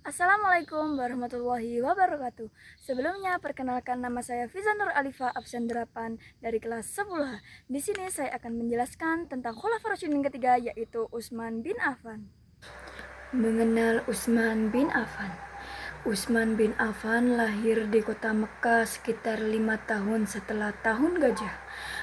Assalamualaikum warahmatullahi wabarakatuh. Sebelumnya perkenalkan, nama saya Fiza Nur Alifa, absen 8 dari kelas 10. Di sini saya akan menjelaskan tentang Khulafaur Rasyidin ketiga, yaitu Utsman bin Affan. Mengenal Utsman bin Affan. Utsman bin Affan lahir di kota Mekah sekitar 5 tahun setelah tahun gajah.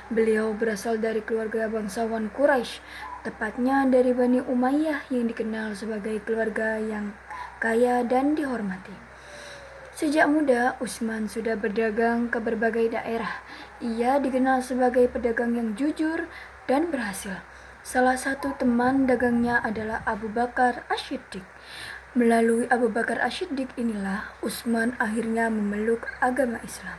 Beliau berasal dari keluarga bangsawan Quraisy, tepatnya dari Bani Umayyah yang dikenal sebagai keluarga yang kaya dan dihormati. Sejak muda, Utsman sudah berdagang ke berbagai daerah. Ia dikenal sebagai pedagang yang jujur dan berhasil. Salah satu teman dagangnya adalah Abu Bakar Asy-Siddiq. Melalui Abu Bakar Asy-Siddiq inilah Utsman akhirnya memeluk agama Islam.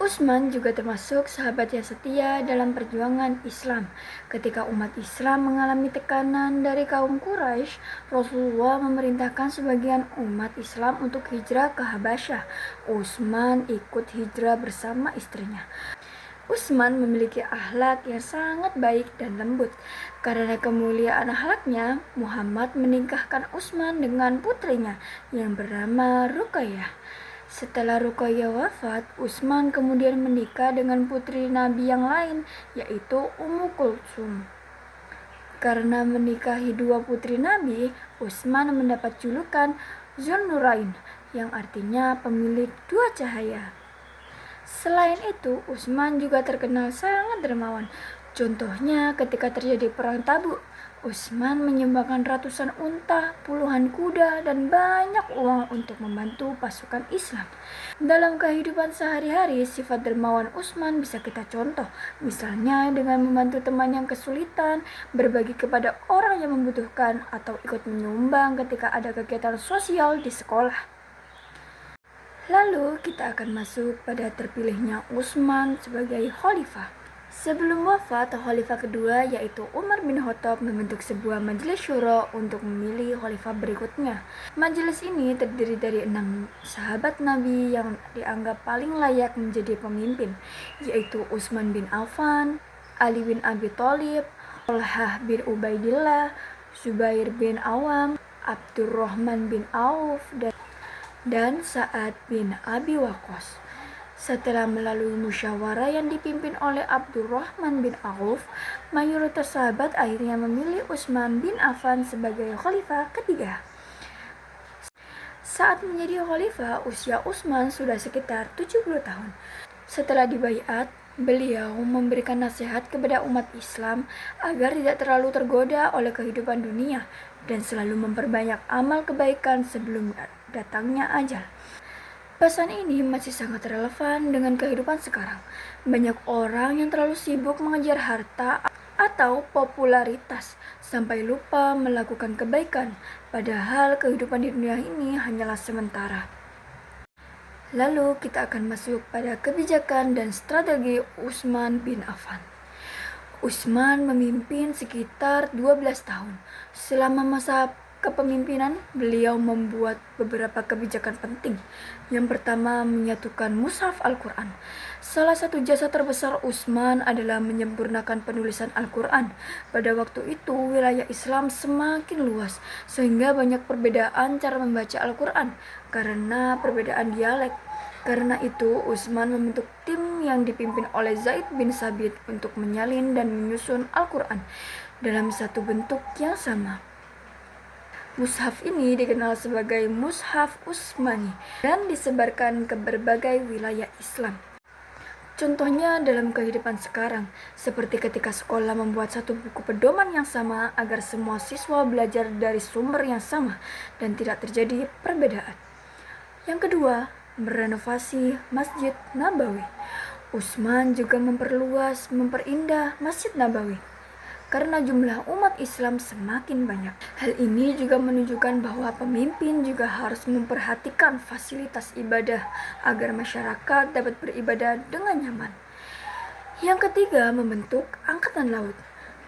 Utsman juga termasuk sahabat yang setia dalam perjuangan Islam. Ketika umat Islam mengalami tekanan dari kaum Quraisy, Rasulullah memerintahkan sebagian umat Islam untuk hijrah ke Habasyah. Utsman ikut hijrah bersama istrinya. Utsman memiliki akhlak yang sangat baik dan lembut. Karena kemuliaan akhlaknya, Muhammad menikahkan Utsman dengan putrinya yang bernama Ruqayyah. Setelah Ruqayyah wafat, Utsman kemudian menikah dengan putri Nabi yang lain, yaitu Ummu Kulsum. Karena menikahi dua putri Nabi, Utsman mendapat julukan Zunnurain, yang artinya pemilik dua cahaya. Selain itu, Utsman juga terkenal sangat dermawan. Contohnya ketika terjadi perang Tabuk, Utsman menyumbangkan ratusan unta, puluhan kuda, dan banyak uang untuk membantu pasukan Islam. Dalam kehidupan sehari-hari, sifat dermawan Utsman bisa kita contoh, misalnya dengan membantu teman yang kesulitan, berbagi kepada orang yang membutuhkan, atau ikut menyumbang ketika ada kegiatan sosial di sekolah. Lalu kita akan masuk pada terpilihnya Utsman sebagai khalifah. Sebelum wafat, khalifah kedua yaitu Umar bin Khattab membentuk sebuah majelis syuro untuk memilih khalifah berikutnya. Majelis ini terdiri dari 6 sahabat Nabi yang dianggap paling layak menjadi pemimpin, yaitu Utsman bin Affan, Ali bin Abi Thalib, Thalhah bin Ubaidillah, Zubair bin Awam, Abdurrahman bin Auf, dan Sa'ad bin Abi Waqqas. Setelah melalui musyawarah yang dipimpin oleh Abdurrahman bin Auf, mayoritas sahabat akhirnya memilih Utsman bin Affan sebagai khalifah ketiga. Saat menjadi khalifah, usia Utsman sudah sekitar 70 tahun. Setelah dibaiat, beliau memberikan nasihat kepada umat Islam agar tidak terlalu tergoda oleh kehidupan dunia dan selalu memperbanyak amal kebaikan sebelum datangnya ajal. Pesan ini masih sangat relevan dengan kehidupan sekarang. Banyak orang yang terlalu sibuk mengejar harta atau popularitas sampai lupa melakukan kebaikan, padahal kehidupan di dunia ini hanyalah sementara. Lalu kita akan masuk pada kebijakan dan strategi Utsman bin Affan. Utsman memimpin sekitar 12 tahun. Selama masa kepemimpinan, beliau membuat beberapa kebijakan penting. Yang pertama, menyatukan mushaf Al-Quran. Salah satu jasa terbesar Utsman adalah menyempurnakan penulisan Al-Quran. Pada waktu itu, wilayah Islam semakin luas, sehingga banyak perbedaan cara membaca Al-Quran karena perbedaan dialek. Karena itu, Utsman membentuk tim yang dipimpin oleh Zaid bin Sabit untuk menyalin dan menyusun Al-Quran dalam satu bentuk yang sama. Mushaf ini dikenal sebagai Mushaf Utsmani dan disebarkan ke berbagai wilayah Islam. Contohnya dalam kehidupan sekarang, seperti ketika sekolah membuat satu buku pedoman yang sama agar semua siswa belajar dari sumber yang sama dan tidak terjadi perbedaan. Yang kedua, merenovasi Masjid Nabawi. Utsman juga memperindah Masjid Nabawi karena jumlah umat Islam semakin banyak. Hal ini juga menunjukkan bahwa pemimpin juga harus memperhatikan fasilitas ibadah agar masyarakat dapat beribadah dengan nyaman. Yang ketiga, membentuk Angkatan Laut.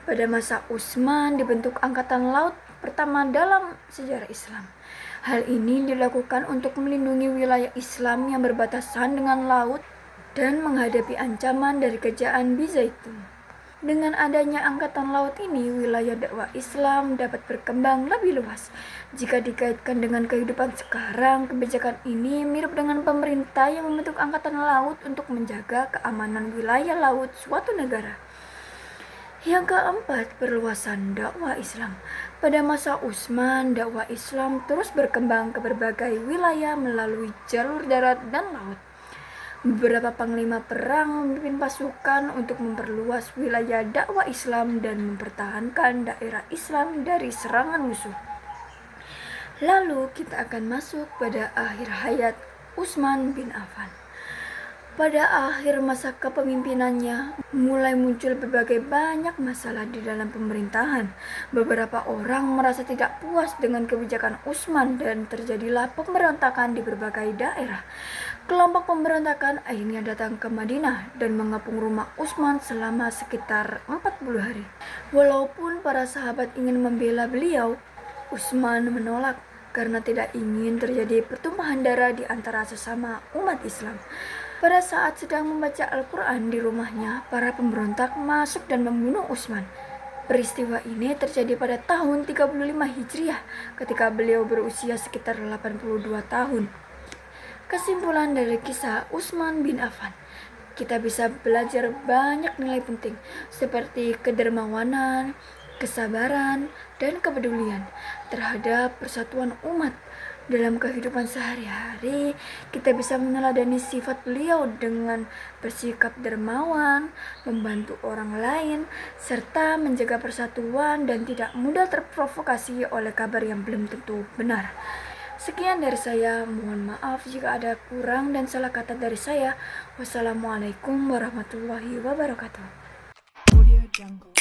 Pada masa Utsman dibentuk Angkatan Laut pertama dalam sejarah Islam. Hal ini dilakukan untuk melindungi wilayah Islam yang berbatasan dengan laut dan menghadapi ancaman dari kerajaan Bizaitun. Dengan adanya angkatan laut ini, wilayah dakwah Islam dapat berkembang lebih luas. Jika dikaitkan dengan kehidupan sekarang, kebijakan ini mirip dengan pemerintah yang membentuk angkatan laut untuk menjaga keamanan wilayah laut suatu negara. Yang keempat, perluasan dakwah Islam. Pada masa Utsman, dakwah Islam terus berkembang ke berbagai wilayah melalui jalur darat dan laut. Beberapa panglima perang memimpin pasukan untuk memperluas wilayah dakwah Islam dan mempertahankan daerah Islam dari serangan musuh. Lalu kita akan masuk pada akhir hayat Utsman bin Affan. Pada akhir masa kepemimpinannya, mulai muncul berbagai banyak masalah di dalam pemerintahan. Beberapa orang merasa tidak puas dengan kebijakan Utsman dan terjadilah pemberontakan di berbagai daerah. Kelompok pemberontakan akhirnya datang ke Madinah dan mengepung rumah Utsman selama sekitar 40 hari. Walaupun para sahabat ingin membela beliau, Utsman menolak karena tidak ingin terjadi pertumpahan darah di antara sesama umat Islam. Pada saat sedang membaca Al-Quran di rumahnya, para pemberontak masuk dan membunuh Utsman. Peristiwa ini terjadi pada tahun 35 Hijriah ketika beliau berusia sekitar 82 tahun. Kesimpulan dari kisah Utsman bin Affan, kita bisa belajar banyak nilai penting seperti kedermawanan, kesabaran, dan kepedulian terhadap persatuan umat. Dalam kehidupan sehari-hari, kita bisa meneladani sifat beliau dengan bersikap dermawan, membantu orang lain, serta menjaga persatuan dan tidak mudah terprovokasi oleh kabar yang belum tentu benar. Sekian dari saya, mohon maaf jika ada kurang dan salah kata dari saya. Wassalamualaikum warahmatullahi wabarakatuh. Audio Jungle.